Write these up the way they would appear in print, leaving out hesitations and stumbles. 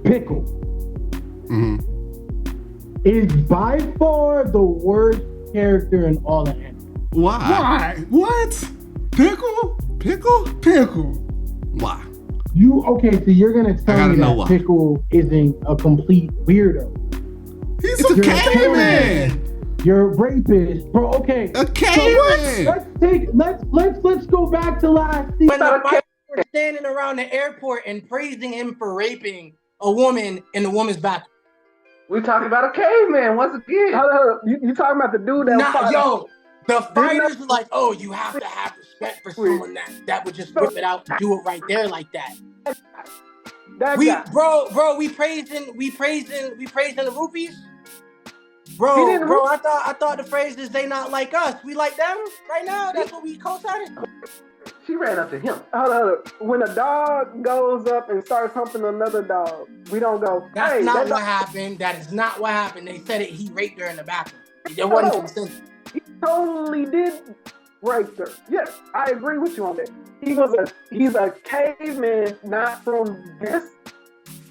Pickle is by far the worst character in all of anime. Why? What? Pickle? Why? So you're gonna tell me that Pickle isn't a complete weirdo? He's a caveman. You're a rapist, bro. Okay, a caveman. So let's go back to last season. When the fighters were standing around the airport and praising him for raping a woman in the woman's bathroom. We talking about a caveman once again. You talking about the dude that the fighters were like, oh, you have to have respect for someone that would just whip it out and do it right there like that. We praising the rupees. Bro, I thought the phrase is they not like us. We like them right now. That's what we co-signing. She ran up to him. Hold on. When a dog goes up and starts humping another dog, we don't go. That's not what happened. That is not what happened. They said it. He raped her in the bathroom. There wasn't consent. He totally did rape her. Yes, I agree with you on that. He's a caveman, not from this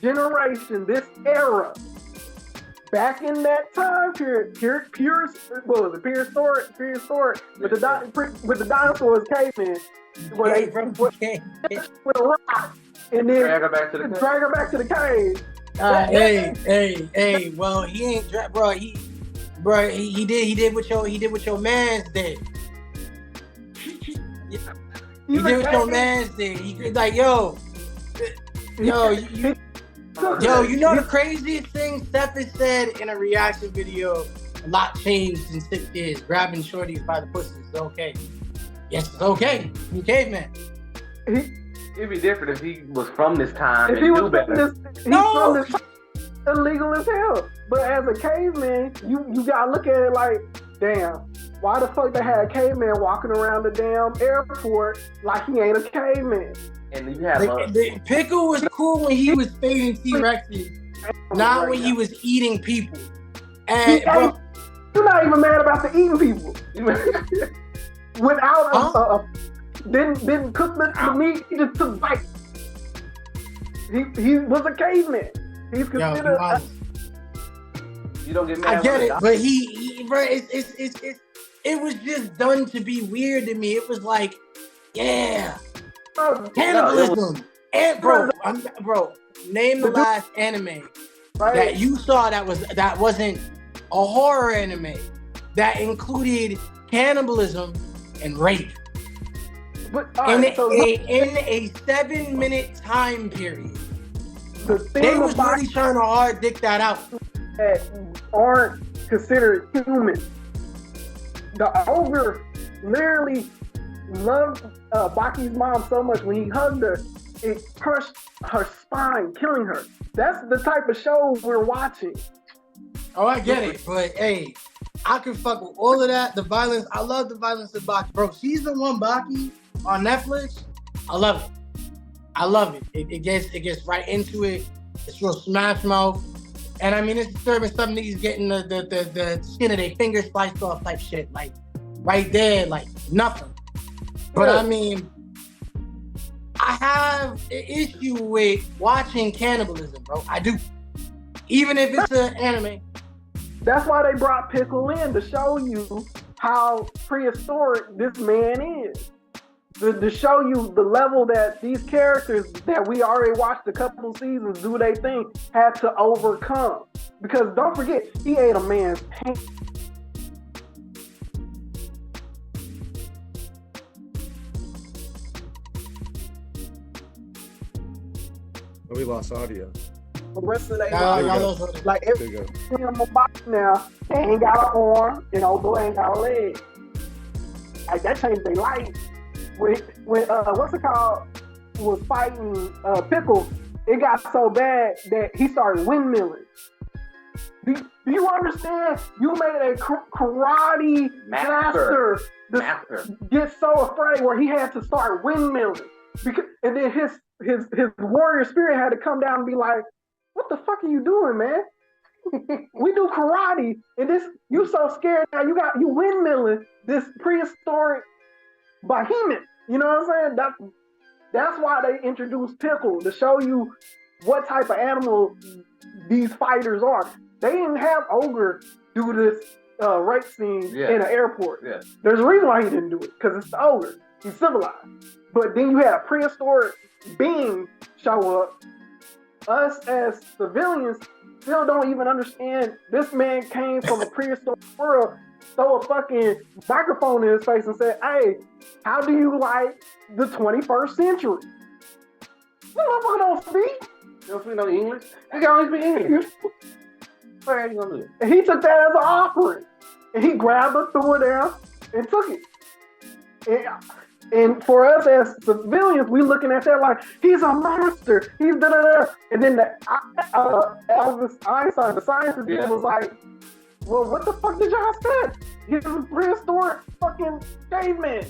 generation, this era. Back in that time period, prehistoric, with the dinosaurs, cavemen, with a rock, and then drag her back to the cave. Hey. Well, he ain't, bro. He did what your man's did. He did what your man's did. He like, yo. You know the craziest thing Steph has said in a reaction video, a lot changed in 6 years. Grabbing shorties by the pussy is okay. Yes, it's okay. You caveman. It'd be different if he was from this time. If he was from this time, illegal as hell. But as a caveman, you gotta look at it like, damn, why the fuck they had a caveman walking around the damn airport like he ain't a caveman? And you have the Pickle was cool when he was feeding T-Rexes, not when he was eating people. And you're not even mad about the eating people. Without didn't cook the meat, he just took bites. He was a caveman. He's considered. You don't get mad. I get it, but it was just done to be weird to me. It was like, yeah. Cannibalism. Bro, name the last anime that you saw that wasn't a horror anime that included cannibalism and rape. But in a 7-minute time period. They was really trying to hard dick that out. That aren't considered human. The ogre literally loved Baki's mom so much when he hugged her, it crushed her spine, killing her. That's the type of show we're watching. Oh, I get it, but hey, I can fuck with all of that. The violence, I love the violence of Baki. Bro, season 1 Baki on Netflix, I love it. It gets right into it. It's real smash mouth. And I mean, it's disturbing stuff. Niggas getting the skin of their fingers sliced off type shit. Like, right there, like, nothing. But I mean, I have an issue with watching cannibalism, bro. I do. Even if it's an anime. That's why they brought Pickle in, to show you how prehistoric this man is. To show you the level that these characters that we already watched a couple seasons do they thing had to overcome. Because don't forget, he ate a man's hand. We lost audio. The rest of their life, like every him a box now, they ain't got an arm, boy ain't got a leg. Like that changed their life. When what's it called was fighting Pickle, it got so bad that he started windmilling. Do you understand? You made a karate master get so afraid where he had to start windmilling, and then his warrior spirit had to come down and be like, "What the fuck are you doing, man? We do karate, and this you so scared now. You windmilling this prehistoric behemoth. You know what I'm saying? That's why they introduced Pickle, to show you what type of animal these fighters are. They didn't have Ogre do this rape scene in an airport. Yeah. There's a reason why he didn't do it, because it's the Ogre. He's civilized. But then you had a prehistoric being show up. Us as civilians still don't even understand this man came from a prehistoric world, throw a fucking microphone in his face and said, hey, how do you like the 21st century? This motherfucker don't speak. You don't speak no English? He can only speak English. What are you gonna do? And he took that as an offering. And he grabbed her, threw her down, and took it. And for us as civilians, we looking at that like, he's a monster. He's da-da-da. And then Albus Einstein, the scientist, was like, well, what the fuck did y'all say? He's a prehistoric fucking caveman.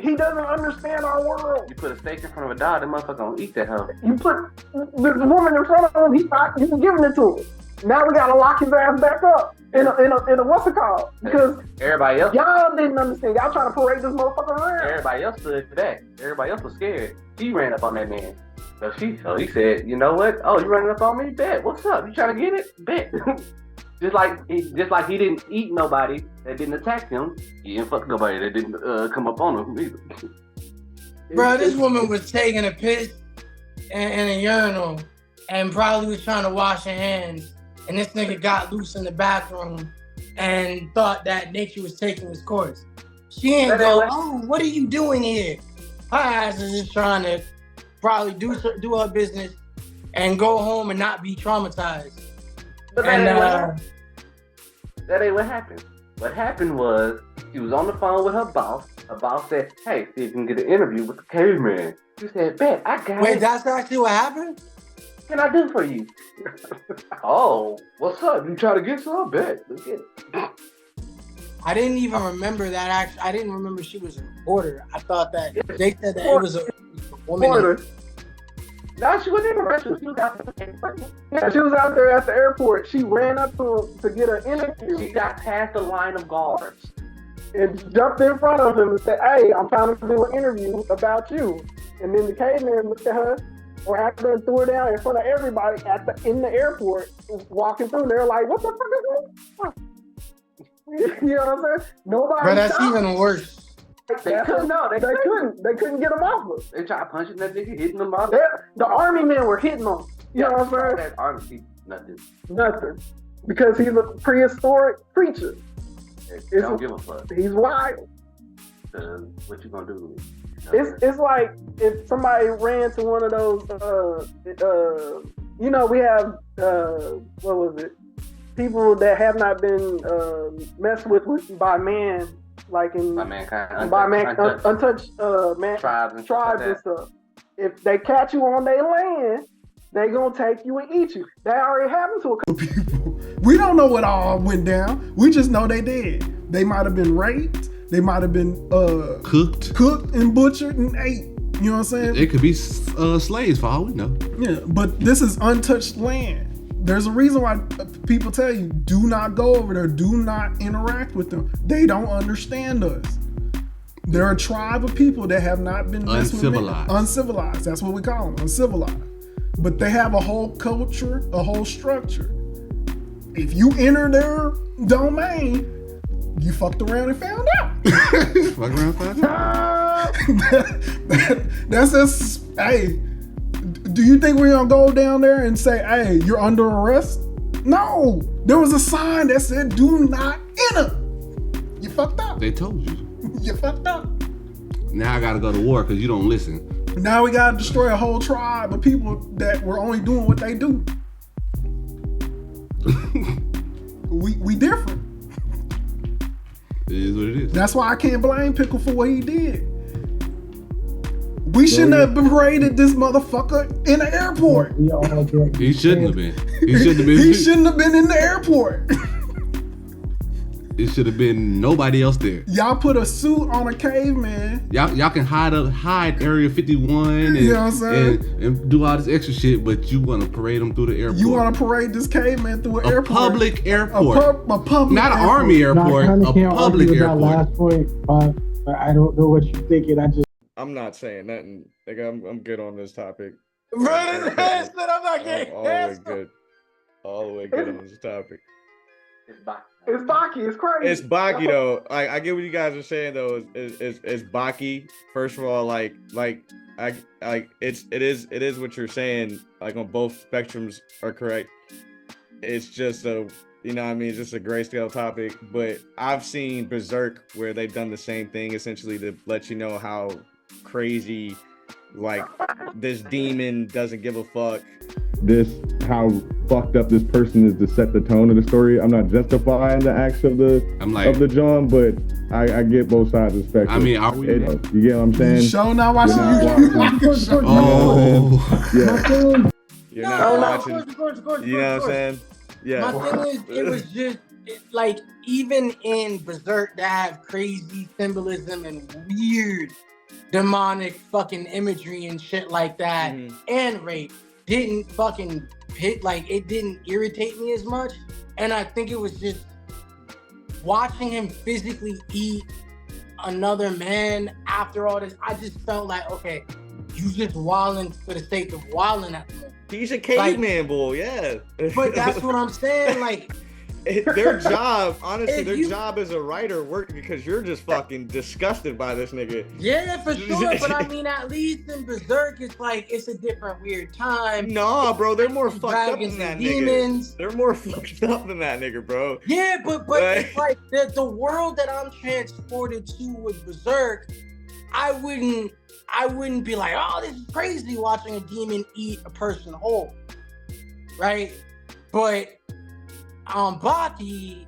He doesn't understand our world. You put a steak in front of a dog, that motherfucker gonna eat that hoe. You put the woman in front of him, he's giving it to him. Now we gotta lock his ass back up in a what's it called? Because everybody else, y'all didn't understand. Y'all trying to parade this motherfucker around. Everybody else stood for that. Everybody else was scared. He ran up on that man. So he said, you know what? Oh, you running up on me? Bet. What's up? You trying to get it? Bet. Just like he didn't eat nobody that didn't attack him. He didn't fuck nobody that didn't come up on him either. Bro, this woman was taking a piss in a urinal and probably was trying to wash her hands. And this nigga got loose in the bathroom and thought that nature was taking its course. She ain't go, oh, what are you doing here? Her ass is just trying to probably do her business and go home and not be traumatized. But that ain't what happened. What happened was she was on the phone with her boss. Her boss said, hey, see if you can get an interview with the caveman. She said, bet, I got it. Wait, that's actually what happened? What can I do for you? Oh, what's up? You try to get some? Bet. Let's get it. I didn't even remember that. I didn't remember she was a reporter. I thought that they said that it was a woman. Reporter. No, she wasn't even a reporter. She was out there. Yeah, she was out there at the airport. She ran up to him to get an interview. She got past the line of guards and jumped in front of him and said, hey, I'm trying to do an interview about you. And then the caveman looked at her, or after and threw her down in front of everybody in the airport, walking through there like, what the fuck is this? You know what I'm saying? Nobody. But that's even worse. They couldn't get him off of. They tried punching that nigga, hitting him off. The army men were hitting him. You know what I'm saying? That army, nothing. Because he's a prehistoric creature. Don't give a fuck. He's wild. What you gonna do with me? It's like if somebody ran to one of those, we have, what was it? People that have not been messed with by man, like in by mankind, untouched tribes and stuff. If they catch you on their land, they gonna take you and eat you. That already happened to a couple people. We don't know what all went down. We just know they did. They might have been raped. They might have been cooked and butchered and ate. You know what I'm saying? It could be slaves for all we know. Yeah, but this is untouched land. There's a reason why people tell you, do not go over there. Do not interact with them. They don't understand us. They're a tribe of people that have not been uncivilized. Uncivilized. That's what we call them, uncivilized. But they have a whole culture, a whole structure. If you enter their domain, you fucked around and found out. Fucked around and found out. That's just, hey, do you think we're gonna go down there and say, hey, you're under arrest? No, there was a sign that said, do not enter. You fucked up. They told you. You fucked up. Now I gotta go to war because you don't listen. Now we gotta destroy a whole tribe of people that were only doing what they do. We different. It is what it is. That's why I can't blame Pickle for what he did. We shouldn't have paraded this motherfucker in the airport. He shouldn't have been. He shouldn't have been in the airport. It should have been nobody else there. Y'all put a suit on a caveman. Y'all can hide Area 51 and, you know what I'm saying? and do all this extra shit, but you want to parade them through the airport. You want to parade this caveman through an airport. Public airport. A public not an army airport, a public airport. Last point, I don't know what you're thinking. I'm not saying nothing. Like I'm good on this topic. Brother said I'm not getting canceled. All the way good on this topic. It's Baki. It's Baki. It's crazy. It's Baki though. I get what you guys are saying though. It's Baki. First of all, it is what you're saying. Like on both spectrums are correct. It's just it's just a grayscale topic. But I've seen Berserk where they've done the same thing essentially to let you know how crazy this demon doesn't give a fuck. How fucked up this person is to set the tone of the story. I'm not justifying the acts of the John, but I get both sides of the spectrum. I mean, are we? You get what I'm saying? Show not watching You're not watching. You know what I'm saying? Yeah. My thing is, it was just even in Berserk, they have crazy symbolism and weird demonic fucking imagery and shit like that, and rape didn't fucking hit, it didn't irritate me as much. And I think it was just watching him physically eat another man after all this. I just felt like, okay, you just wilding for the sake of wilding at the moment. He's a caveman boy, yeah. But that's what I'm saying, their job, honestly, their job as a writer worked because you're just fucking disgusted by this nigga. Yeah, for sure. But I mean, at least in Berserk, it's a different weird time. Nah, bro, they're more fucked up than that demons. Nigga. They're more fucked up than that nigga, bro. Yeah, but it's like the world that I'm transported to with Berserk, I wouldn't be like, oh, this is crazy watching a demon eat a person whole, right? But Baki,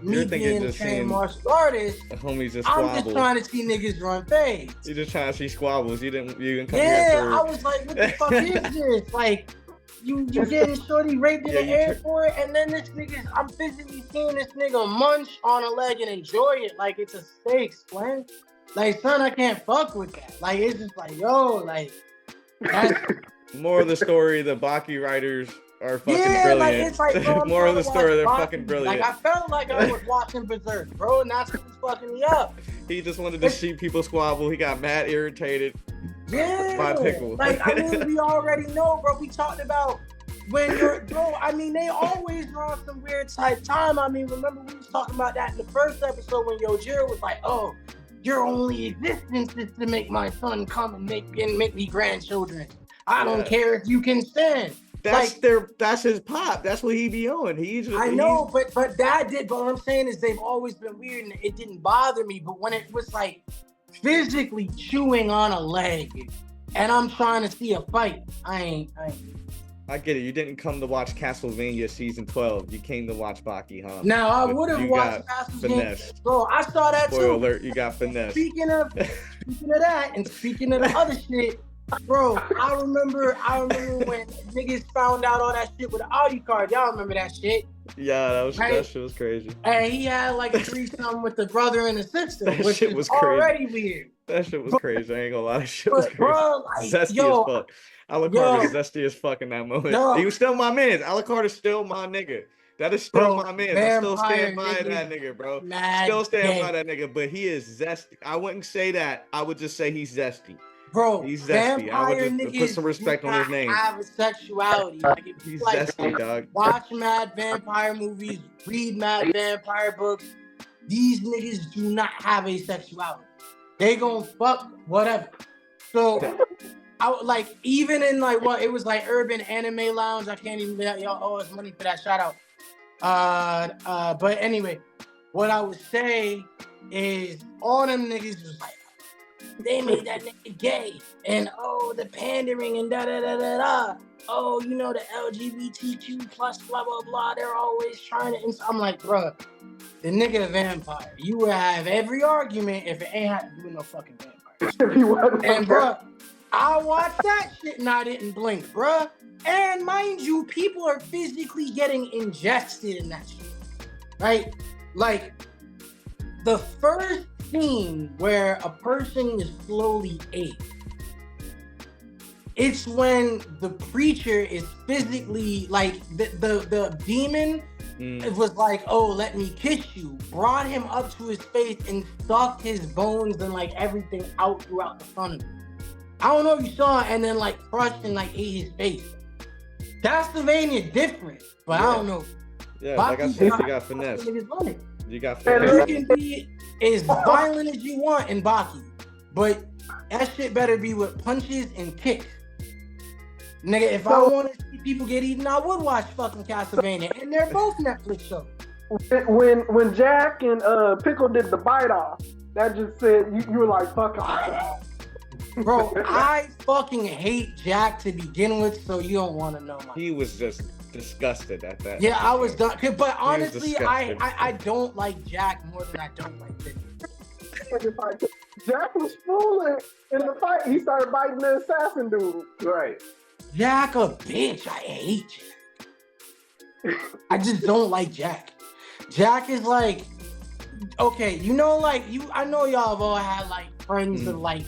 me being a trained martial artist, homies just I'm just trying to see niggas run fades. You're just trying to see squabbles. You didn't come here for... I was like, what the fuck is this? You getting shorty raped in the airport, and then this nigga, I'm physically seeing this nigga munch on a leg and enjoy it like it's a steak, man. Son, I can't fuck with that. It's just that's... More of the story, the Baki writers are fucking brilliant. Bro, more of the story, they're fucking brilliant. I felt like I was watching Berserk, bro, and that's what's fucking me up. He just wanted to see people squabble. He got mad irritated by Pickle. We already know, bro. We talked about when they always are on some weird type time. Remember we was talking about that in the first episode when Yojiro was like, oh, your only existence is to make my son come and make me grandchildren. I don't care if you can stand. That's his pop. That's what he be on. But Dad did. But what I'm saying is they've always been weird, and it didn't bother me. But when it was physically chewing on a leg, and I'm trying to see a fight, I ain't. I get it. You didn't come to watch Castlevania season 12. You came to watch Baki, huh? Now I would have watched Castlevania. Bro, I saw that too. Spoiler alert, you got finesse. Speaking of that, and speaking of the other shit. Bro, I remember when niggas found out all that shit with the Audi card. Y'all remember that shit? Yeah, that shit was crazy. And he had a threesome with the brother and the sister, which shit was already weird. That shit was crazy. I ain't gonna lie, that shit was crazy. Bro, zesty as fuck. Alucard was zesty as fuck in that moment. He was still my man. Alucard is still my nigga. That is still my man. I still stand by that nigga, bro. Still stand by that nigga, but he is zesty. I wouldn't say that. I would just say he's zesty. Bro, he's zesty. I would just put some respect on his name. Have a sexuality. He's zesty, dog. Watch mad vampire movies, read mad vampire books. These niggas do not have a sexuality. They gon' fuck whatever. So, even in it was Urban Anime Lounge. I can't even y'all owe us money for that shout out. But anyway, what I would say is all them niggas was they made that nigga gay, and the pandering and da da da da da. The LGBTQ plus blah blah blah. They're always trying to. I'm like, bro, the nigga a vampire. You would have every argument if it ain't had to do with no fucking vampire. And bro, I watched that shit and I didn't blink, bro. And mind you, people are physically getting ingested in that shit, right? The first scene where a person is slowly ate, it's when the preacher is physically the demon it was let me kiss you, brought him up to his face and sucked his bones and everything out throughout the front of him. I don't know if you saw it, and then like crushed and like ate his face. Castlevania different, but I don't know. Yeah, like I said, you got finesse. You got finesse. You can be as violent as you want in Baki, but that shit better be with punches and kicks. Nigga, if I want to see people get eaten, I would watch fucking Castlevania, and they're both Netflix shows. When Jack and Pickle did the bite off, that just said you were like, fuck off. Bro, I fucking hate Jack to begin with, so you don't want to know my. He was just disgusted at that. Yeah, I was done. But honestly, I don't like Jack more than I don't like Pickle. Jack was fooling in the fight. He started biting the assassin dude. Right. Jack a bitch. I hate Jack. I just don't like Jack. Jack is like, okay, you know, like I know y'all have all had like friends of like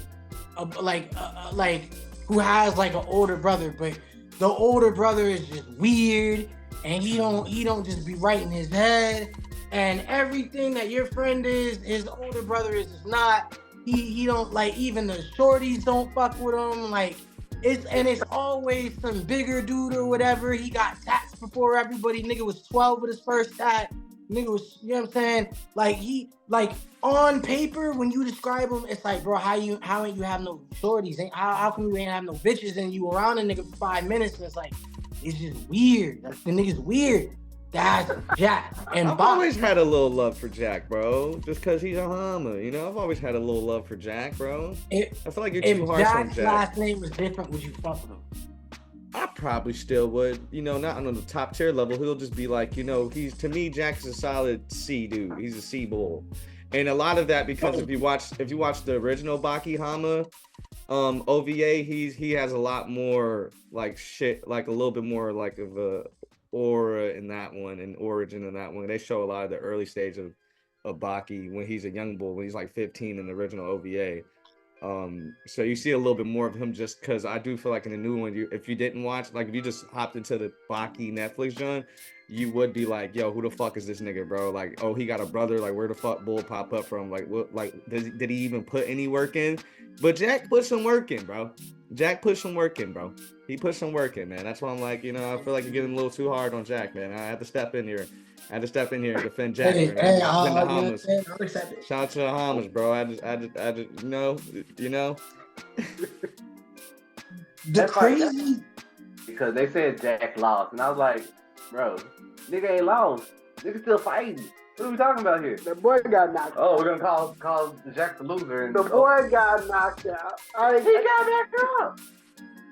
who has like an older brother, but the older brother is just weird, and he don't just be right in his head, and everything that your friend is, his older brother is just not. He don't like, even the shorties don't fuck with him. Like it's always some bigger dude or whatever. He got tats before everybody. Nigga was 12 with his first tat. Nigga was, you know what I'm saying? Like he, like on paper, when you describe him, it's like, bro, how ain't you have no shorties? How come you ain't have no bitches and you around a nigga for 5 minutes? And it's like, it's just weird. Like, the nigga's weird. That's Jack. And I've always had a little love for Jack, bro. Just cause he's a Hama, you know. I've always had a little love for Jack, bro. I feel like you're too harsh on Jack. If Jack's last name was different, would you fuck with him? I probably still would, you know, not on the top tier level. He'll just be like, you know, to me, Jack's a solid C dude. He's a C bull. And a lot of that because if you watch the original Baki Hama OVA, he has a lot more like shit, like a little bit more like of a aura in that one and origin in that one. They show a lot of the early stage of Baki when he's a young bull, when he's like 15 in the original OVA. So you see a little bit more of him just because I do feel like in the new one, if you didn't watch, like if you just hopped into the Baki Netflix joint, you would be like, yo, who the fuck is this nigga, bro? Like, oh, he got a brother, like where the fuck Bull pop up from? Like, what, like did he even put any work in? But Jack put some work in, bro. Jack put some work in, bro. He put some work in, man. That's why I'm like, you know, I feel like you're getting a little too hard on Jack, man. I had to step in here. and defend Jack. Shout out to the Hamas, bro. I just you know. The crazy, because they said Jack lost, and I was like, bro, nigga ain't lost. Nigga still fighting. What are we talking about here? The boy got knocked out. Oh, we're gonna call Jack the loser. And the boy got knocked out. He got back up.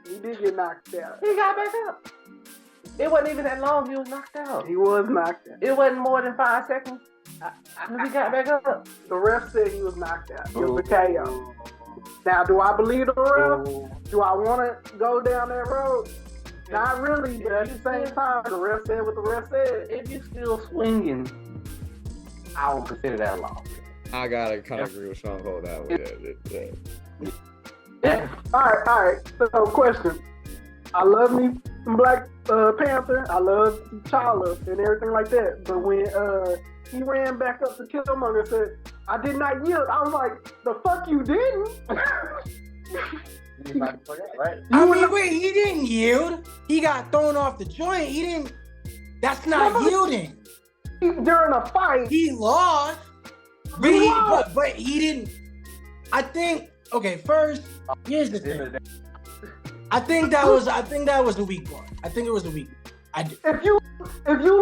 He did get knocked out. He got back up. It wasn't even that long. He was knocked out. He was knocked out. It wasn't more than 5 seconds. He got back up. The ref said he was knocked out. It was a KO. Now, do I believe the ref? Do I want to go down that road? Not really, but at the same time, the ref said what the ref said. If you're still swinging, I would consider that a loss. I gotta kind of agree with Sean Cole that way. Yeah. All right. So, question. I love me some Black Panther. I love T'Challa and everything like that. But when he ran back up to Killmonger and said, "I did not yield," I was like, "The fuck you didn't?" I mean, wait, he didn't yield. He got thrown off the joint. He didn't. That's not yielding. During a fight, he lost. But he didn't. I think. Okay, first, here's the thing. I think that was a weak one. I think it was a weak one. I do. If you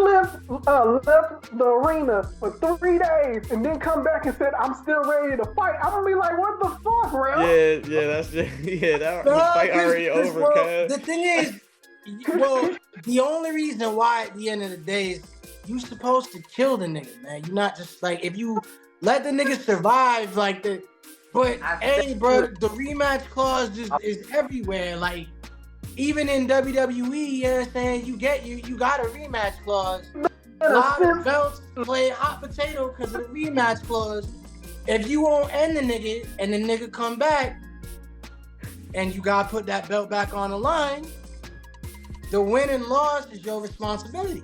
left the arena for 3 days and then come back and said, "I'm still ready to fight," I'm gonna be like, "What the fuck, bro?" The fight already over. Well, the thing is, the only reason why at the end of the day is you supposed to kill the nigga, man. You're not just like, if you let the nigga survive like the. But hey, bro, the rematch clause just is everywhere. Like, even in WWE, you know what I'm saying? You got a rematch clause. A lot of belts play hot potato because of the rematch clause. If you won't end the nigga and the nigga come back and you gotta put that belt back on the line, the win and loss is your responsibility.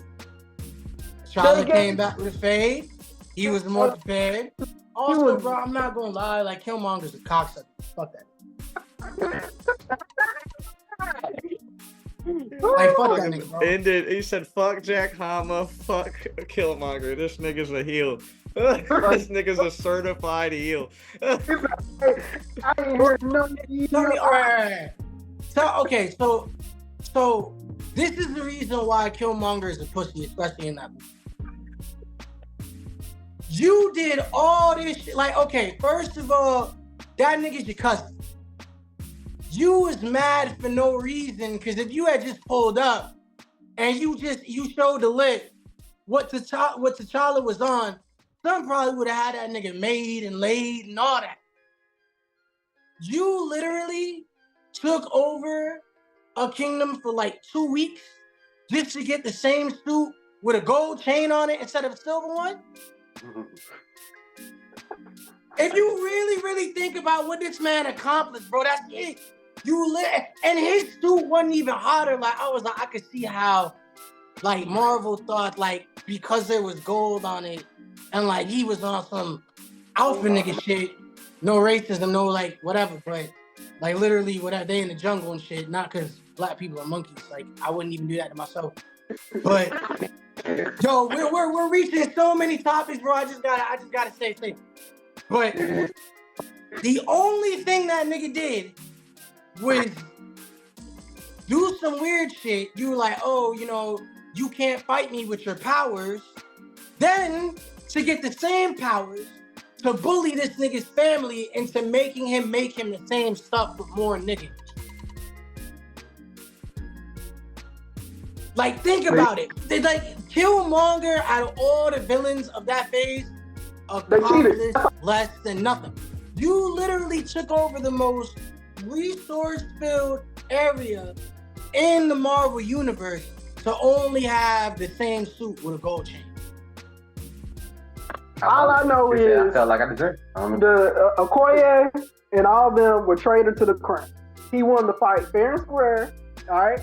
Charlie came back with a fade. He was more prepared. Also, bro, I'm not gonna lie, like, Killmonger's a cocksucker. Fuck that. Like, fuck that nigga, bro. Ended. He said, "Fuck Jack Hama, fuck Killmonger. This nigga's a heel. This nigga's a certified heel." I ain't heard none of you. Alright. So okay, so this is the reason why Killmonger is a pussy, especially in that movie. You did all this shit. Like, okay, first of all, that nigga's your cousin. You was mad for no reason, because if you had just pulled up and you showed the lit what T'Challa was on, some probably would have had that nigga made and laid and all that. You literally took over a kingdom for like 2 weeks just to get the same suit with a gold chain on it instead of a silver one? If you really, really think about what this man accomplished, bro, that's it. And his suit wasn't even hotter. Like, I could see how, like, Marvel thought, like, because there was gold on it, and like he was on some alpha nigga shit, no racism, no like whatever, but like literally whatever, they in the jungle and shit, not because black people are monkeys. Like, I wouldn't even do that to myself. But yo, we're reaching so many topics, bro. I just gotta say. But the only thing that nigga did was do some weird shit. You were like, oh, you know, you can't fight me with your powers. Then to get the same powers, to bully this nigga's family into making him make him the same stuff with more niggas. Like, think about it. They like Killmonger, out of all the villains of that phase, accomplished less than nothing. You literally took over the most resource-filled area in the Marvel universe to only have the same suit with a gold chain. All I know is I felt like I deserved. the Okoye and all of them were traitor to the crown. He wanted to fight fair and square. All right.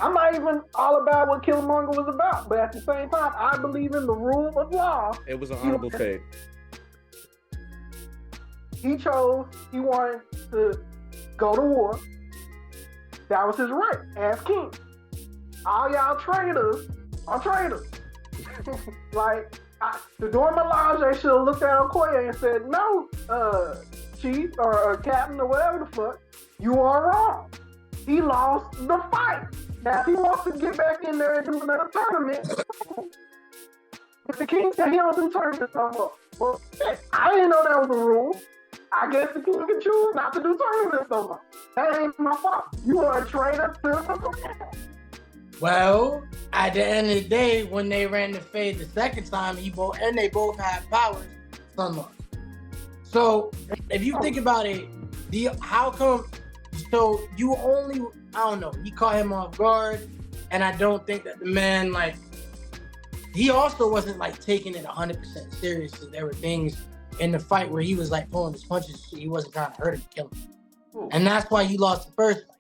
I'm not even all about what Killmonger was about, but at the same time, I believe in the rule of law. It was an honorable fate. He wanted to go to war. That was his right as king. All y'all traitors are traitors. Like, the Dora Milaje should have looked at Okoye and said, no, chief or captain or whatever the fuck, you are wrong. He lost the fight. Now, if he wants to get back in there and do another tournament, if the king said he don't do tournaments no more, well, I didn't know that was a rule. I guess the king can choose not to do tournaments no more. That ain't my fault. You are a traitor to the Well, at the end of the day, when they ran the fade the second time, they both had powers, sun lost. So if you think about it, how come? So you only, I don't know, he caught him off guard, and I don't think that the man, like, he also wasn't like taking it 100% seriously. There were things in the fight where he was like pulling his punches. He wasn't trying to hurt him, kill him. Ooh. And that's why he lost the first fight.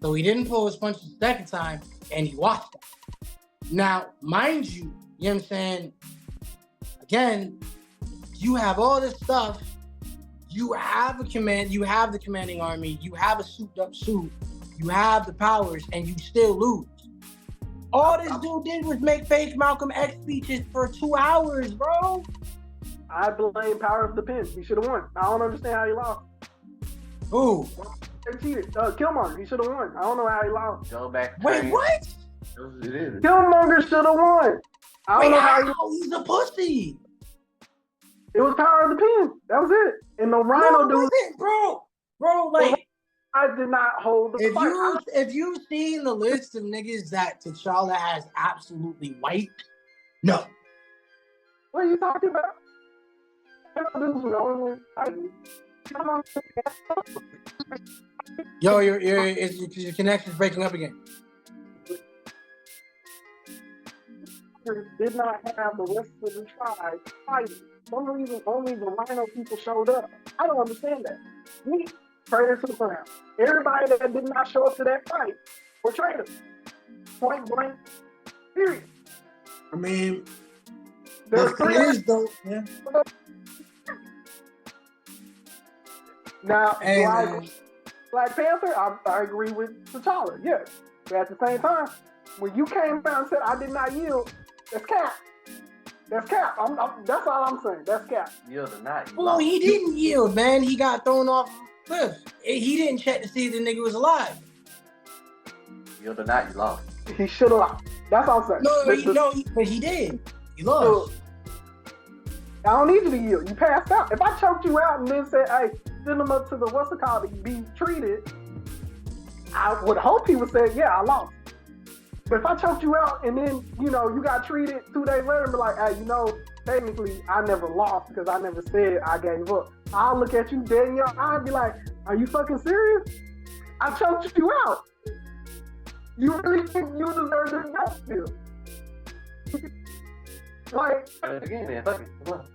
So he didn't pull his punches the second time, and he watched that. Now, mind you, you know what I'm saying? Again, you have all this stuff. You have a command, you have the commanding army, you have a souped up suit, you have the powers, and you still lose. All this dude did was make fake Malcolm X speeches for 2 hours, bro. I blame power of the pen. He should have won. I don't understand how he lost. Who? They cheated. Killmonger, he should have won. I don't know how he lost. Go back. Wait, what? It is. Killmonger should have won. I don't know how he's a pussy. It was power of the pen. That was it. And the Rhino dude, bro, like, I did not hold the fight. If you've seen the list of niggas that T'Challa has absolutely wiped, no. What are you talking about? Yo, your connection's breaking up again. Did not have the rest of the tribe fighting. For some reason, only the Rhino people showed up. I don't understand that. We traitors to the crown. Everybody that did not show up to that fight were traitors. Point blank. Period. I mean, there's three is though. Yeah. Now, Black Panther, I agree with T'Challa, yes. But at the same time, when you came out and said I did not yield, that's cap. That's cap. That's all I'm saying. That's cap. Yield or not. Well, he didn't yield, man. He got thrown off the cliff. He didn't check to see if the nigga was alive. Yield or not, you lost. He should have lost. That's all I'm saying. But he did. He lost. I don't need you to yield. You passed out. If I choked you out and then said, hey, send him up to the what's it called to be treated, I would hope he would say, yeah, I lost. But if I choked you out and then, you got treated 2 days later and be like, hey, technically I never lost because I never said I gave up. I'll look at you dead in your eye and be like, are you fucking serious? I choked you out. You really think you deserve this death still? Like, again, man, fuck it. Come on.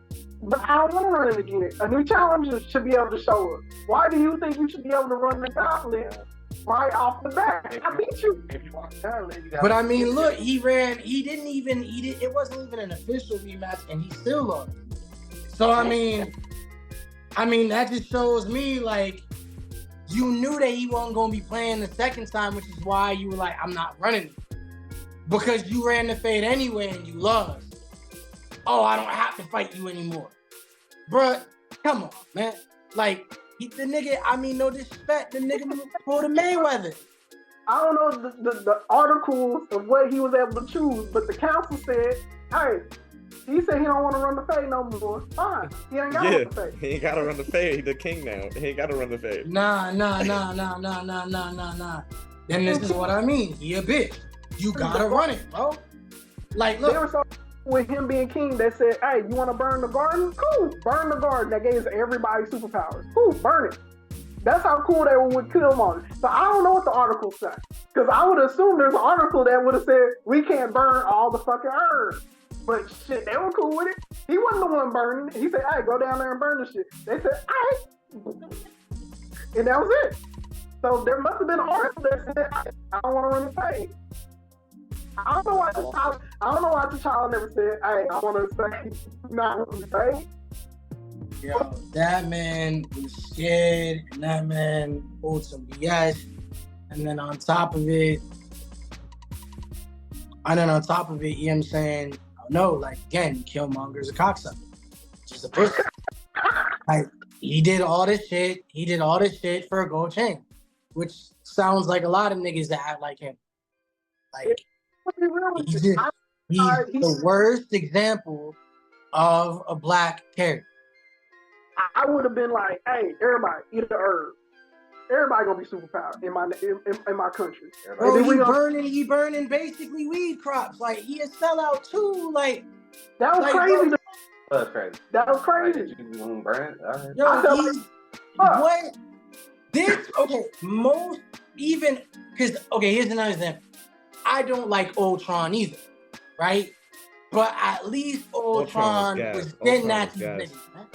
But I don't want to run it again. A new challenger should be able to show up. Why do you think you should be able to run the gauntlet right off the bat? I beat you. If you want to gauntlet, you got. But I mean, look, it wasn't even an official rematch, and he still lost. So I mean, that just shows me like you knew that he wasn't gonna be playing the second time, which is why you were like, I'm not running it. Because you ran the fade anyway and you lost. Oh, I don't have to fight you anymore. Bruh, come on, man. Like, the nigga, no disrespect, the nigga pulled a Mayweather. I don't know the articles of what he was able to choose, but the council said, hey, he said he don't want to run the fade no more. Fine. He ain't got to run the fade. He ain't got to run the fade. He's the king now. He ain't got to run the fade. Nah. Then this is what I mean. He a bitch. You gotta run it, bro. Like, look. They were so with him being king, they said, hey, you want to burn the garden? Cool. Burn the garden. That gave everybody superpowers. Cool. Burn it. That's how cool they were with Killmonger. So I don't know what the article said. Because I would assume there's an article that would have said, we can't burn all the fucking herbs. But shit, they were cool with it. He wasn't the one burning it. He said, hey, go down there and burn the shit. They said, all right. And that was it. So there must have been an article that said, I don't want to run the fade. I don't know why T'Challa never said, hey, I want to say, not run the fade. Yo, that man was scared, and that man pulled some BS. And then on top of it, you know what I'm saying? No, like, again, Killmonger's a cocksucker. Just a pussy. Like, he did all this shit for a gold chain, which sounds like a lot of niggas that act like him. Like, he's the worst example of a black character. I would have been like, hey, everybody, eat a herb. Everybody gonna be superpowered in my country. Bro, he burning basically weed crops. Like, he a sellout too. Like, that was crazy. That was crazy. Did you burn it? Right. Yo, what? This, okay, most even, because, okay, here's another example. I don't like Ultron either, right? But at least Ultron was getting at these niggas, man.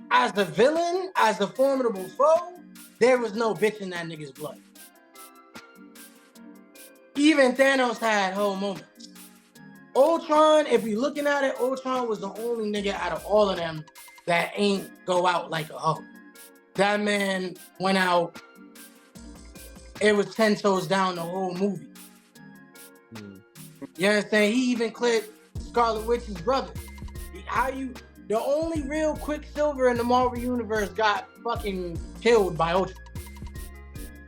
As a villain, as a formidable foe, there was no bitch in that nigga's blood. Even Thanos had whole moments. Ultron, if you're looking at it, Ultron was the only nigga out of all of them that ain't go out like a hoe. That man went out, it was 10 toes down the whole movie. You understand? He even clipped Scarlet Witch's brother. The only real Quicksilver in the Marvel Universe got fucking killed by Ultron.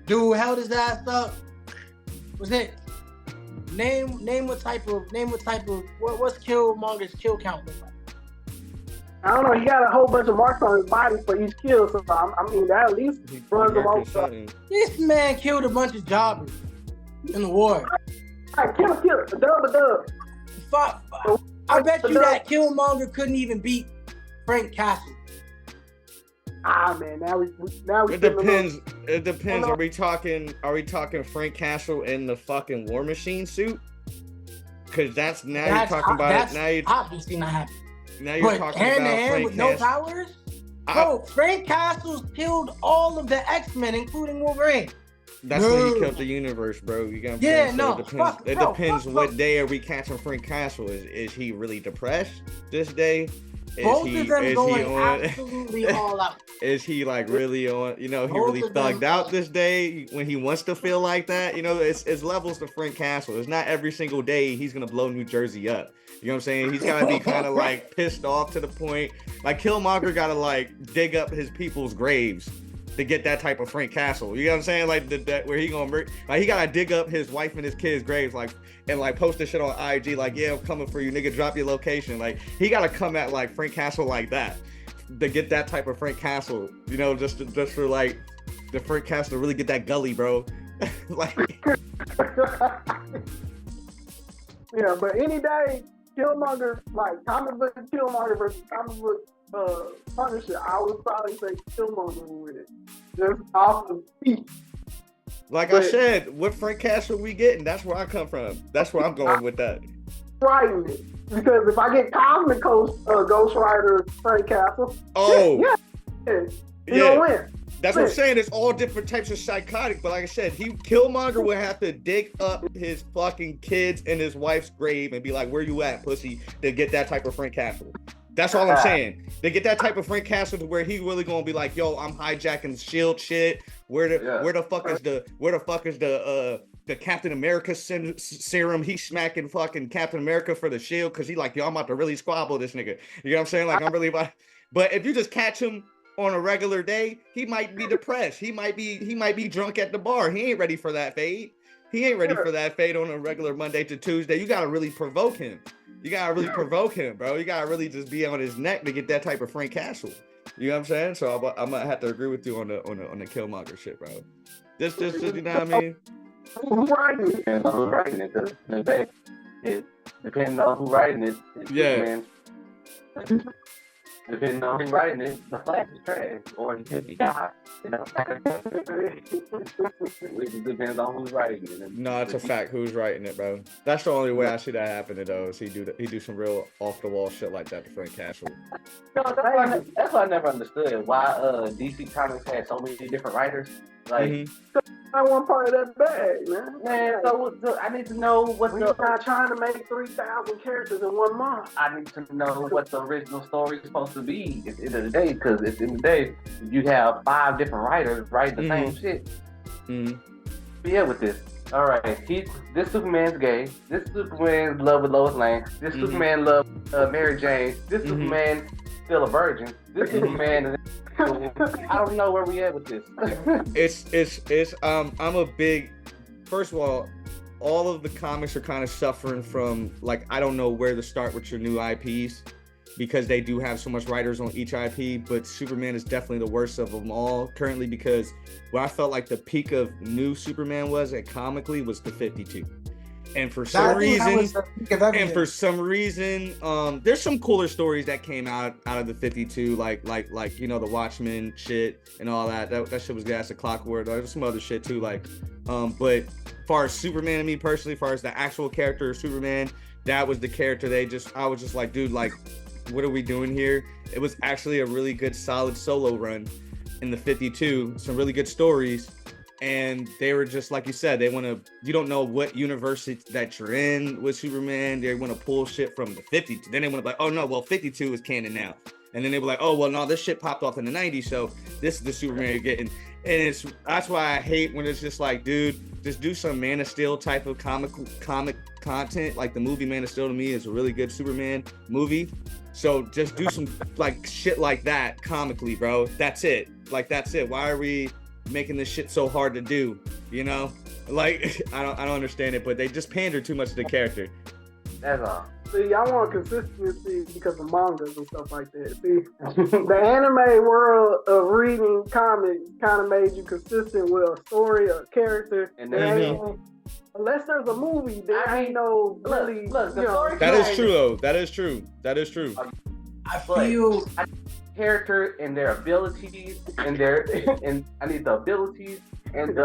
Dude held his ass up. Was it? Name what's Killmonger's kill count look like? I don't know. He got a whole bunch of marks on his body for each kill. So that at least runs him over. This man killed a bunch of jobbers in the war. Right, kill it. A dub. Fuck. I bet you that Killmonger couldn't even beat Frank Castle. Man, now we. It depends. It depends. Are we talking Frank Castle in the fucking War Machine suit? Because you're talking about it. Now you're obviously not happening. Now you're talking hand about to hand Frank with Castle. no powers. Bro, Frank Castle's killed all of the X-Men, including Wolverine. That's when he killed the universe, bro. You got it depends what day are we catching Frank Castle. Is he really depressed this day? Both of them going absolutely all out. Is he like really on? You know, he Both really of them thugged out this day when he wants to feel like that. You know, it's levels to Frank Castle. It's not every single day he's gonna blow New Jersey up. You know what I'm saying? He's gotta be kind of like pissed off to the point. Like Killmonger gotta like dig up his people's graves to get that type of Frank Castle. You know what I'm saying? Like that where he gonna like he gotta dig up his wife and his kids' graves, like, and like post this shit on IG, like, yeah, I'm coming for you, nigga, drop your location. Like he gotta come at like Frank Castle like that to get that type of Frank Castle. You know, just for like the Frank Castle to really get that gully, bro. Like yeah, but any day, Killmonger, like comic book Killmonger versus comic book Punisher, I would probably say Killmonger with it. Just off the feet. Like I said, what Frank Castle we getting? That's where I come from. That's where I'm going with that. Writing it. Because if I get Cosmic Ghost Rider Frank Castle, yeah. You don't win. That's what I'm saying. It's all different types of psychotic. But like I said, Killmonger would have to dig up his fucking kids and his wife's grave and be like, where you at, pussy, to get that type of Frank Castle. That's all I'm saying. They get that type of Frank Castle to where he really gonna be like, yo, I'm hijacking Shield shit. Where the fuck is the Captain America serum? He's smacking fucking Captain America for the Shield because he like, yo, I'm about to really squabble this nigga. You know what I'm saying? Like I'm really about. But if you just catch him on a regular day, he might be depressed. He might be drunk at the bar. He ain't ready for that fade. He ain't ready for that fade on a regular Monday to Tuesday. You gotta really provoke him. You gotta really provoke him, bro. You gotta really just be on his neck to get that type of Frank Castle. You know what I'm saying? So I'm gonna have to agree with you on the Killmonger shit, bro. This you know what I mean? Who's writing it? It depends on who's writing it. Yeah. Depending on who's writing it, the Flash is trash, or he could be God. You know, it depends on who's writing it. No, it's a fact. Who's writing it, bro? That's the only way I see that happening, though. Is he do some real off the wall shit like that to Frank Castle? No, that's why I never understood why DC Comics had so many different writers. Like, I want part of that bag, man. So I need to know what We're not trying to make 3,000 characters in 1 month. I need to know what the original story is supposed to be at the end of the day, because at the end of the day, you have 5 different writers writing the same shit. Yeah, with this. All right, this Superman's gay. This Superman's in love with Lois Lane. This Superman loves Mary Jane. This Superman still a virgin. This Superman. I don't know where we at with this. It's I'm a big. First of all of the comics are kind of suffering from like I don't know where to start with your new IPs because they do have so much writers on each IP, but Superman is definitely the worst of them all currently because what I felt like the peak of new Superman was comically was the 52. And for some reason, there's some cooler stories that came out of the 52, like you know the Watchmen shit and all that. That shit was gas a clockwork. There was some other shit too, like but as far as Superman and me personally, as far as the actual character of Superman, that was the character I was just like, dude, like, what are we doing here? It was actually a really good, solid solo run in the 52. Some really good stories. And they were just like you said, you don't know what universe that you're in with Superman. They want to pull shit from the 52. Then they want to be like, oh no, well 52 is canon now. And then they were like, oh well, no, this shit popped off in the 90s, so this is the Superman you're getting. And that's why I hate when it's just like, dude, just do some Man of Steel type of comic content. Like the movie Man of Steel to me is a really good Superman movie. So just do some like shit like that comically, bro. That's it. Like that's it. Why are we making this shit so hard to do, you know? Like I don't understand it, but they just pander too much to the character. That's all. See, I want consistency because of mangas and stuff like that. See, the anime world of reading comics kind of made you consistent with a story, a character, and unless there's a movie, there ain't no really. Look, the story. That is true, though. That is true. I feel character and their abilities and I need the abilities and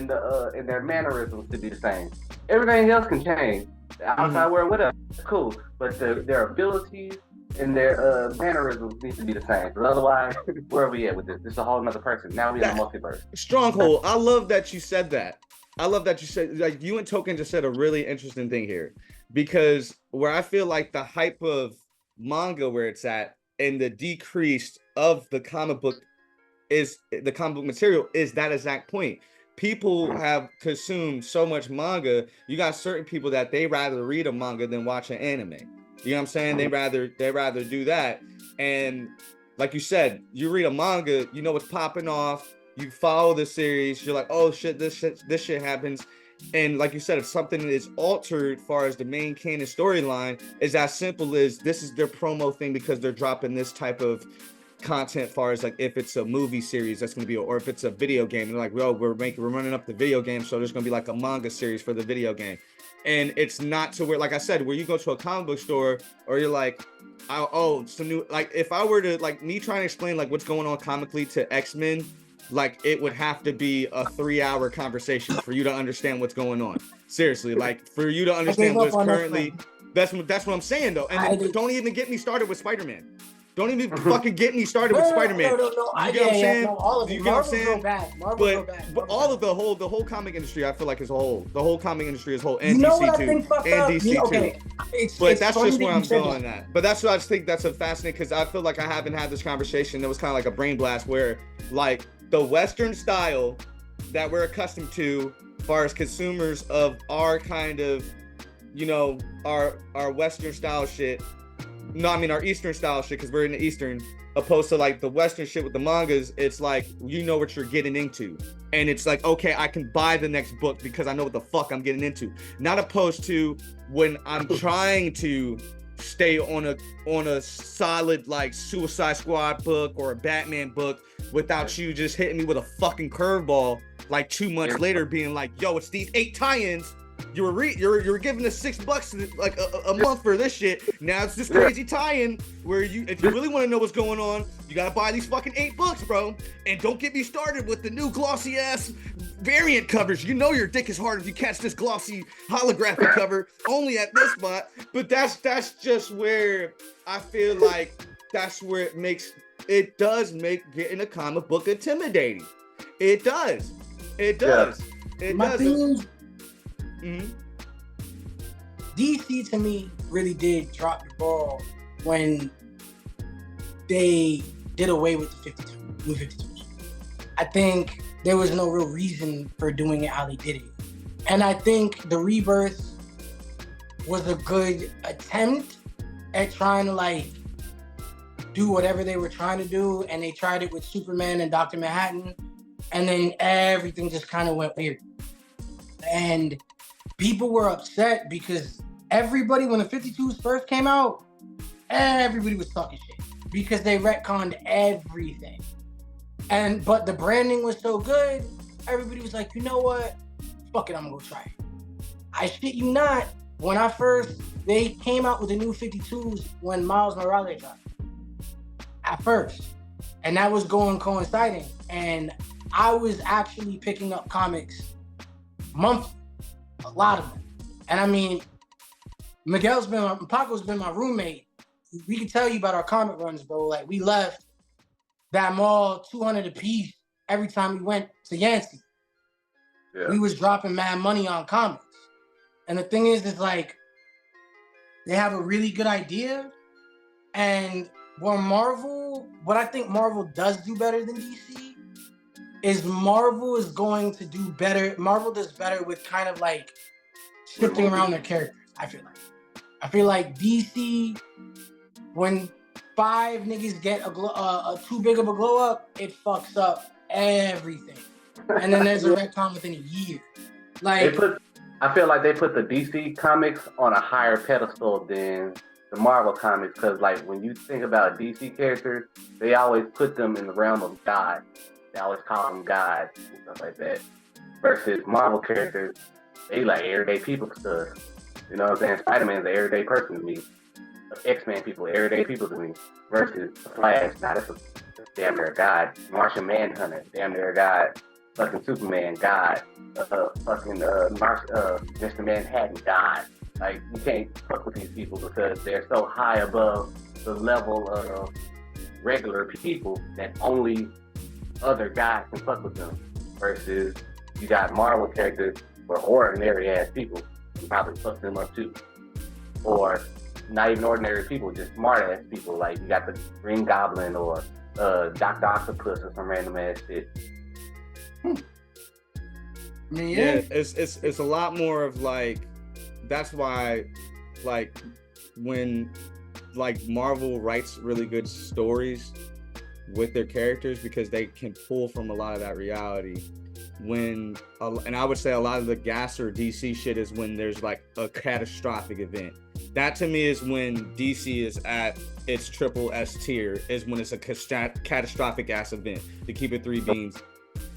their mannerisms to be the same. Everything else can change. The outside world, whatever, cool. But their abilities and their mannerisms need to be the same. But otherwise, where are we at with this? This is a whole other person. Now we're in the multiverse. Stronghold. I love that you said that. I love that you said, like, you and Token just said a really interesting thing here, because where I feel like the hype of manga where it's at, and the decrease of the comic book material is that exact point. People have consumed so much manga. You got certain people that they rather read a manga than watch an anime. You know what I'm saying? They rather do that. And like you said, you read a manga, you know what's popping off. You follow the series. You're like, oh shit, this shit happens. And like you said, if something is altered, far as the main canon storyline, is as simple as this is their promo thing because they're dropping this type of content. Far as like if it's a movie series that's gonna be, or if it's a video game, they're like, well, we're running up the video game, so there's gonna be like a manga series for the video game. And it's not to where, like I said, where you go to a comic book store or you're like, oh, some new, like if I were to, like me trying to explain like what's going on comically to X-Men, like it would have to be a 3-hour conversation for you to understand what's going on. Seriously, like for you to understand what's currently, that's what I'm saying though. And then don't even get me started with Spider-Man. Don't even fucking get me started with Spider-Man. No. You get what I'm saying? No, all of it. You get what I'm saying? But all of the whole comic industry, I feel like as a whole, the whole comic industry as a whole, and you know DC what too, I think fucked and up? DC Okay. too. But that's just where I'm going at. But that's what I just think that's a fascinating, because I feel like I haven't had this conversation. It was kind of like a brain blast where like the Western style that we're accustomed to, as far as consumers of our kind of, you know, our Western style shit. No, I mean our Eastern style shit, because we're in the Eastern, opposed to like the Western shit with the mangas. It's like, you know what you're getting into. And it's like, okay, I can buy the next book because I know what the fuck I'm getting into. Not opposed to when I'm trying to stay on a solid like Suicide Squad book or a Batman book without you just hitting me with a fucking curveball like 2 months later being like, yo, it's these 8 tie-ins. You're giving us $6 like a month for this shit. Now it's this crazy tie-in where if you really want to know what's going on, you gotta buy these fucking 8 books, bro. And don't get me started with the new glossy ass variant covers. You know your dick is hard if you catch this glossy holographic cover only at this spot. But that's just where I feel like that's where it does make getting a comic book intimidating. It does. It does. Yeah. It My does. thing is, mm-hmm. DC to me really did drop the ball when they did away with the new 52s. I think there was no real reason for doing it how they did it. And I think the Rebirth was a good attempt at trying to like do whatever they were trying to do, and they tried it with Superman and Dr. Manhattan, and then everything just kind of went weird. And people were upset because everybody, when the 52s first came out, everybody was talking shit because they retconned everything. But the branding was so good, everybody was like, you know what? Fuck it, I'm gonna go try it. I shit you not, when they came out with the new 52s when Miles Morales dropped. At first. And that was coinciding. And I was actually picking up comics monthly. A lot of them. And I mean, Paco's been my roommate. We can tell you about our comic runs, bro. Like, we left that mall 200 a piece every time we went to Yancey. Yeah. We was dropping mad money on comics. And the thing is like, they have a really good idea. And what I think Marvel does do better than DC is Marvel is going to do better. Marvel does better with kind of like shifting around their characters, I feel like DC, when 5 niggas get a too big of a glow up, it fucks up everything. And then there's a retcon within a year. Like, I feel like they put the DC comics on a higher pedestal than the Marvel comics, because like when you think about DC characters, they always put them in the realm of God. They always call them gods and stuff like that. Versus Marvel characters, they like everyday people stuff. You know what I'm saying? Spider-Man's an everyday person to me. X-Men people, everyday people to me. Versus the Flash, that's a damn near a god. Martian Manhunter, damn near a god. Fucking Superman, god. Mr. Manhattan, god. Like, you can't fuck with these people because they're so high above the level of regular people that only other guys can fuck with them. Versus, you got Marvel characters where ordinary ass people can probably fuck them up too. Or not even ordinary people, just smart ass people. Like you got the Green Goblin or Dr. Octopus or some random ass shit. Yeah, it's a lot more of like, that's why, like, when like Marvel writes really good stories with their characters, because they can pull from a lot of that reality. And I would say a lot of the gas or DC shit is when there's like a catastrophic event. That to me is when DC is at its triple S tier, is when it's a catastrophic ass event, to keep it 3 beans.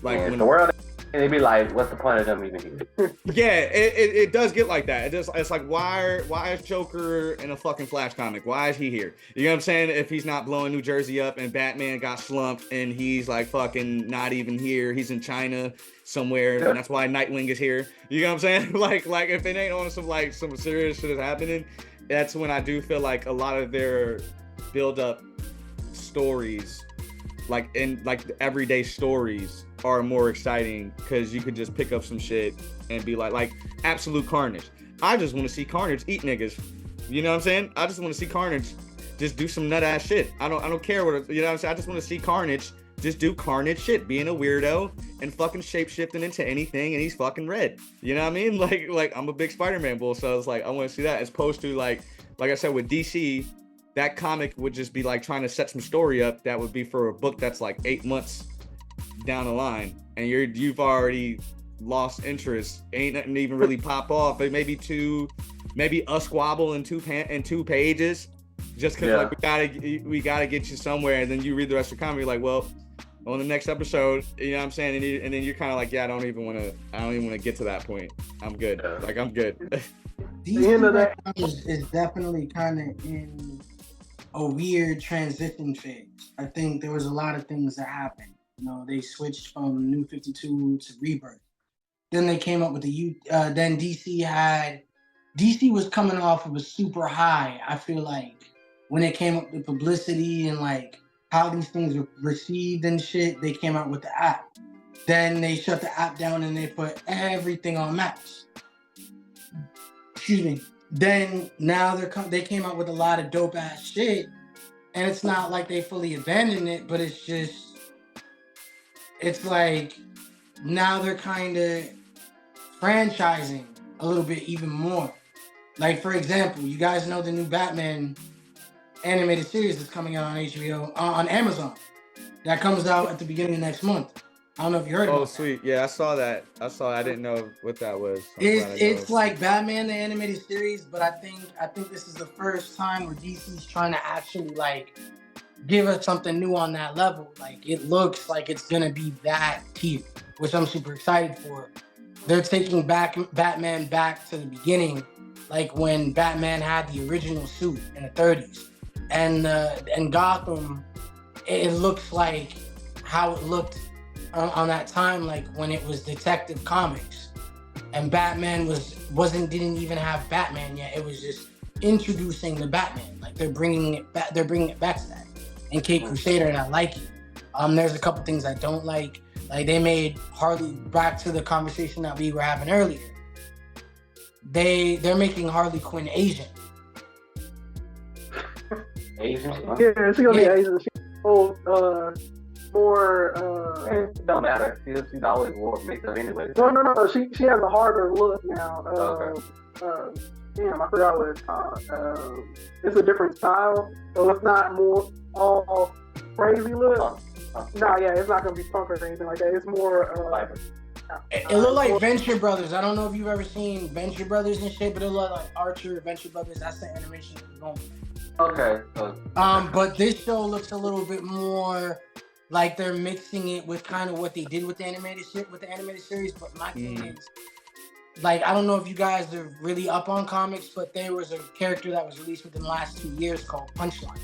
Like when the world, and they'd be like, what's the point of them even here? Yeah, it does get like that. It's like, why is Joker in a fucking Flash comic? Why is he here? You know what I'm saying? If he's not blowing New Jersey up and Batman got slumped and he's like fucking not even here, he's in China somewhere, and that's why Nightwing is here. You know what I'm saying? like if it ain't on some serious shit is happening, that's when I do feel like a lot of their build up stories, like in like the everyday stories, are more exciting, because you could just pick up some shit and be like Absolute Carnage. I just want to see Carnage eat niggas. You know what I'm saying? I just want to see Carnage just do some nut ass shit. I don't care what, you know what I'm saying? I just want to see Carnage just do Carnage shit, being a weirdo and fucking shape-shifting into anything, and he's fucking red. You know what I mean? Like I'm a big Spider-Man bull, so it's like I want to see that, as opposed to like I said with DC, that comic would just be like trying to set some story up that would be for a book that's like 8 months down the line, and you've already lost interest. Ain't nothing even really pop off. But maybe a squabble in two pages, just because like we gotta get you somewhere, and then you read the rest of the comic, you're like, well, on the next episode, you know what I'm saying, and then you're kind of like, yeah, I don't even want to get to that point. I'm good. Like I'm good. DC is definitely kind of in a weird transition phase. I think there was a lot of things that happened. You know, they switched from New 52 to Rebirth. Then they came up with then DC was coming off of a super high, I feel like, when it came up with publicity and like how these things were received and shit. They came out with the app. Then they shut the app down and they put everything on Max. Excuse me. Then now they came out with a lot of dope ass shit, and it's not like they fully abandoned it, but it's like now they're kind of franchising a little bit even more. Like, for example, you guys know the new Batman animated series is coming out on HBO, on Amazon. That comes out at the beginning of next month. I don't know if you heard about it. Oh, sweet. Yeah, I saw that. I didn't know what that was. It's like Batman the animated series, but I think this is the first time where DC's trying to actually like give us something new on that level. Like, it looks like it's gonna be that tier, which I'm super excited for. They're taking Batman back to the beginning, like when Batman had the original suit in the 30s, and Gotham, it looks like how it looked on that time, like when it was Detective Comics, and Batman didn't even have Batman yet. It was just introducing the Batman. Like they're bringing it back to that. And Kate Crusader, and I like it. There's a couple things I don't like. Like they made Harley, back to the conversation that we were having earlier. They're making Harley Quinn Asian. Asian? Yeah, she's gonna be Asian. She's old, more. It don't matter. She's always wore makeup anyway. No. She has a harder look now. Damn, I forgot what it's called. It's a different style, so it's not more all crazy look. It's not gonna be punk or anything like that. It's more. It looked like Venture Brothers. I don't know if you've ever seen Venture Brothers and shit, but it looked like Archer, Venture Brothers. That's the animation that was going. Okay. But this show looks a little bit more like they're mixing it with kind of what they did with the animated series. But my thing is, like, I don't know if you guys are really up on comics, but there was a character that was released within the last 2 years called Punchline.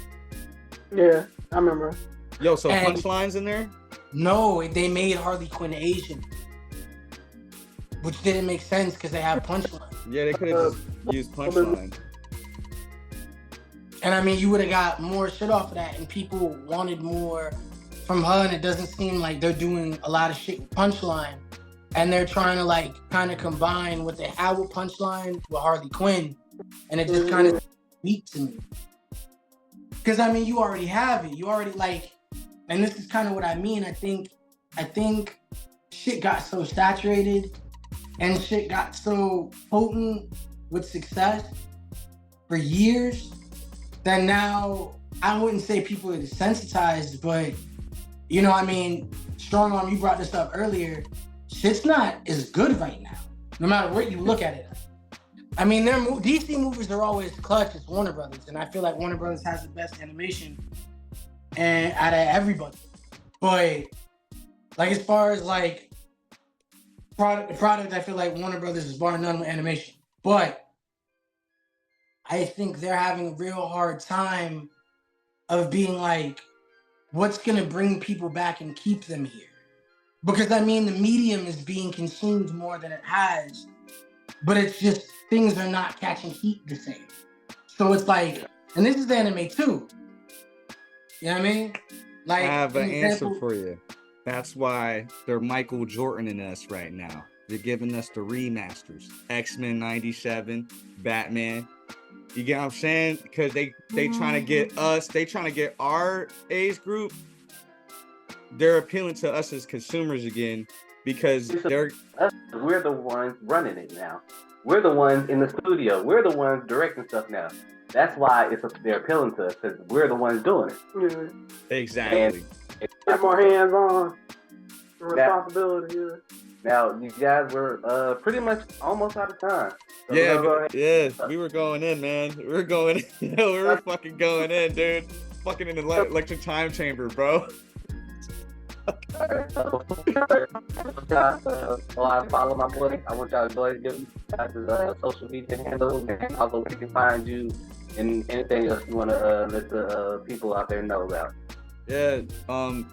Yeah, I remember. Yo, so Punchline's in there? No, they made Harley Quinn Asian, which didn't make sense because they have Punchline. Yeah, they could have just used Punchline. And I mean, you would have got more shit off of that, and people wanted more from her, and it doesn't seem like they're doing a lot of shit with Punchline, and they're trying to like kind of combine what they had with Punchline with Harley Quinn, and it just kind of weak to me. Because I mean, you already have it. You already like, and this is kind of what I mean. I think shit got so saturated and shit got so potent with success for years that now I wouldn't say people are desensitized, but you know, I mean, Strong Arm, you brought this up earlier. Shit's not as good right now, no matter where you look at it. I mean, DC movies are always clutch. It's Warner Brothers, and I feel like Warner Brothers has the best animation and out of everybody. But like as far as like product, I feel like Warner Brothers is bar none with animation. But I think they're having a real hard time of being like, what's gonna bring people back and keep them here? Because I mean, the medium is being consumed more than it has, but it's just things are not catching heat the same. So it's like, and this is anime too. You know what I mean? Like, I have an answer for you. That's why they're Michael Jordan in us right now. They're giving us the remasters. X-Men 97, Batman. You get what I'm saying? Because they trying to get us, they trying to get our age group. They're appealing to us as consumers again because we're the ones running it now. We're the ones in the studio. We're the ones directing stuff now. That's why they're appealing to us because we're the ones doing it. Mm-hmm. Exactly. Have more hands-on responsibility. Now, you guys were pretty much almost out of time. So we were going in, man. We were going in. We were fucking going in, dude. Fucking in the electric time chamber, bro. I follow my boy. I want y'all to go ahead and give him his social media handles and also where you can find you and anything else you want to let the people out there know about. Yeah,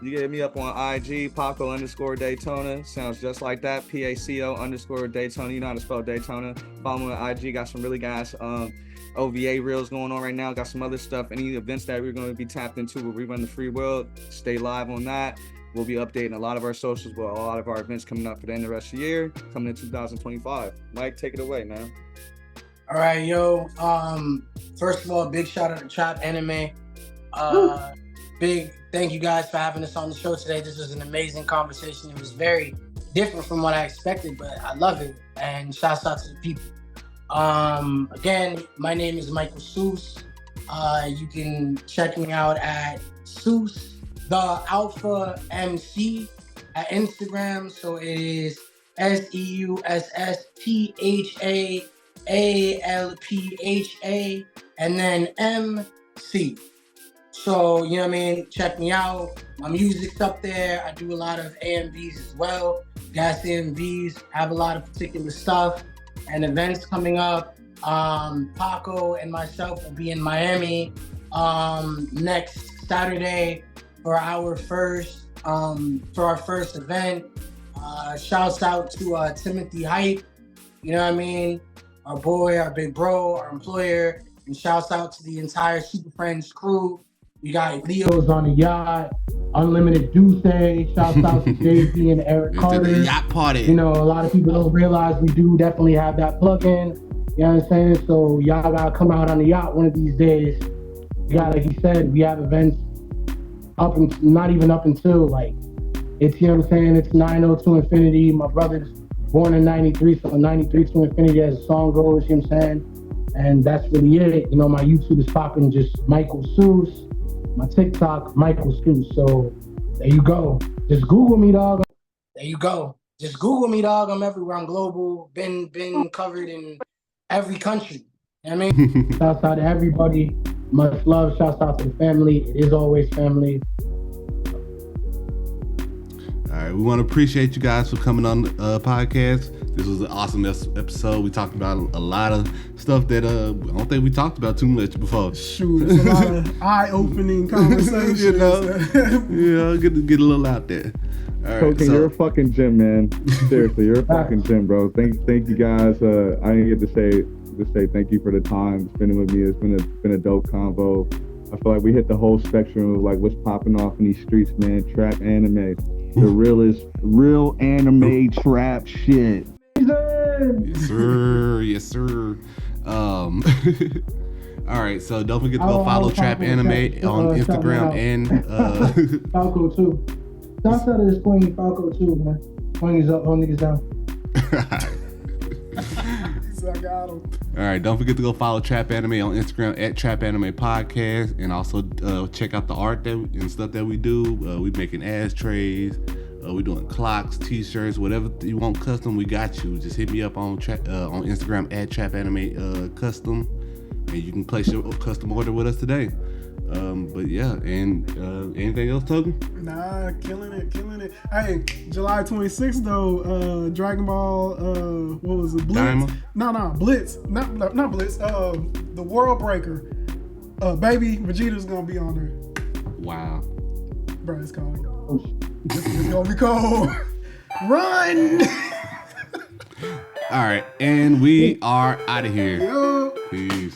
you get me up on IG, Paco_Daytona. Sounds just like that. PACO_Daytona. You know how to spell Daytona. Follow me on IG. Got some really guys OVA reels going on right now. Got some other stuff. Any events that we're going to be tapped into where we run the free world. Stay live on that. We'll be updating a lot of our socials with a lot of our events coming up for the end of the rest of the year, coming in 2025. Mike, take it away, man. All right, yo. First of all, big shout out to Trap Anime. Big thank you guys for having us on the show today. This was an amazing conversation. It was very different from what I expected, but I love it. And shouts out to the people. Again, my name is Michael Seuss. You can check me out at Seuss the Alpha MC at Instagram. So it is SEUSSTHAALPHA and then MC. So, you know what I mean? Check me out. My music's up there. I do a lot of AMVs as well. Gas AMVs, have a lot of particular stuff and events coming up. Paco and myself will be in Miami next Saturday for our first event. Shouts out to Timothy Hype, you know what I mean? Our boy, our big bro, our employer, and shouts out to the entire Super Friends crew. We got Leo's on the yacht, Unlimited Duce. Shouts out to Jay-Z and Eric Carter. The yacht party. You know, a lot of people don't realize we do definitely have that plug-in. You know what I'm saying? So y'all gotta come out on the yacht one of these days. You gotta, he said, we have events not even up until like, it's, you know what I'm saying, it's 90 to infinity. My brother's born in 93, so 93 to infinity as the song goes, you know what I'm saying? And that's really it. You know, my YouTube is popping just Michael Seuss. My TikTok, Michael Seuss. So there you go. Just Google me, dog. There you go. Just Google me, dog. I'm everywhere. I'm global. Been covered in every country. You know what I mean? Shouts out to everybody. Much love. Shouts out to the family. It is always family. All right, we want to appreciate you guys for coming on the podcast. This was an awesome episode. We talked about a lot of stuff that I don't think we talked about too much before. Shoot, it's a lot of eye-opening conversations. You know, get a little out there. All right, Cocaine, you're a fucking gem, man. Seriously, you're a fucking gem, bro. Thank you guys. I didn't get to say thank you for the time spending with me. It's been a dope convo. I feel like we hit the whole spectrum of like what's popping off in these streets, man. Trap anime, the realest, real anime trap shit. Yes, sir. Yes, sir. All All right, so don't forget to go follow Trap Anime on Instagram and Falco too. Shout out to this Queen Falco too, man. Queen's up, on niggas down. I got him. All right, don't forget to go follow Trap Anime on Instagram at Trap Anime Podcast, and also check out the art and stuff that we do. We making ashtrays, we doing clocks, t-shirts, whatever you want custom, we got you. Just hit me up on Instagram at Trap Anime Custom, and you can place your custom order with us today. But yeah, and anything else, Token? Nah, killing it. Hey, July 26th though, Dragon Ball, what was it? Blitz? Diamond? No, Blitz. Not Blitz. The World Breaker. Baby Vegeta's gonna be on there. Wow. Bro, it's cold. It's gonna be cold. Run! All right, and we are out of here. Yo. Peace.